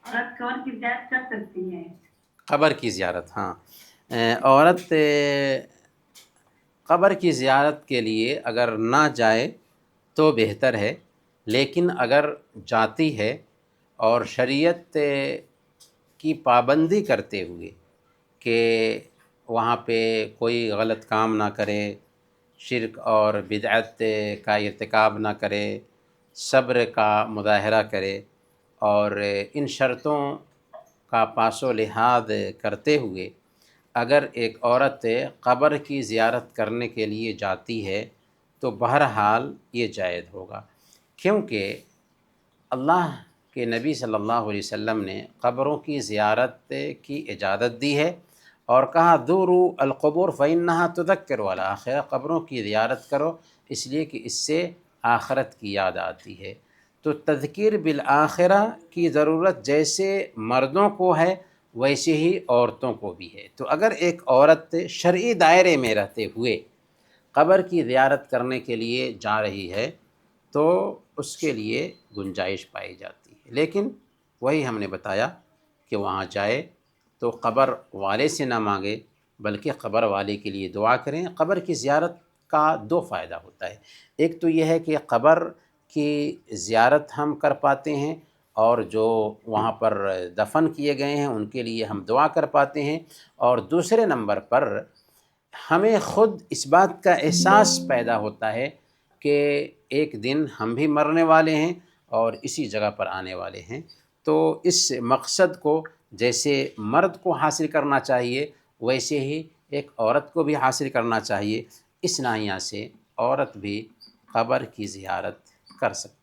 عورت قبر کی زیارت کر سکتی ہے؟ قبر کی زیارت، ہاں، عورت قبر کی زیارت کے لیے اگر نہ جائے تو بہتر ہے، لیکن اگر جاتی ہے اور شریعت کی پابندی کرتے ہوئے کہ وہاں پہ کوئی غلط کام نہ کرے، شرک اور بدعت کا ارتکاب نہ کرے، صبر کا مظاہرہ کرے، اور ان شرطوں کا پاس و لحاظ کرتے ہوئے اگر ایک عورت قبر کی زیارت کرنے کے لیے جاتی ہے تو بہرحال یہ جائز ہوگا، کیونکہ اللہ کے نبی صلی اللہ علیہ وسلم نے قبروں کی زیارت کی اجازت دی ہے اور کہا زوروا القبور فإنها تذکر الآخرہ، قبروں کی زیارت کرو اس لیے کہ اس سے آخرت کی یاد آتی ہے۔ تو تذکیر بالآخرہ کی ضرورت جیسے مردوں کو ہے ویسے ہی عورتوں کو بھی ہے۔ تو اگر ایک عورت شرعی دائرے میں رہتے ہوئے قبر کی زیارت کرنے کے لیے جا رہی ہے تو اس کے لیے گنجائش پائی جاتی ہے، لیکن وہی ہم نے بتایا کہ وہاں جائے تو قبر والے سے نہ مانگے بلکہ قبر والے کے لیے دعا کریں۔ قبر کی زیارت کا دو فائدہ ہوتا ہے، ایک تو یہ ہے کہ قبر کی زیارت ہم کر پاتے ہیں اور جو وہاں پر دفن کیے گئے ہیں ان کے لیے ہم دعا کر پاتے ہیں، اور دوسرے نمبر پر ہمیں خود اس بات کا احساس پیدا ہوتا ہے کہ ایک دن ہم بھی مرنے والے ہیں اور اسی جگہ پر آنے والے ہیں۔ تو اس مقصد کو جیسے مرد کو حاصل کرنا چاہیے ویسے ہی ایک عورت کو بھی حاصل کرنا چاہیے، اس ناحیہ سے عورت بھی قبر کی زیارت کر سکتی ہے۔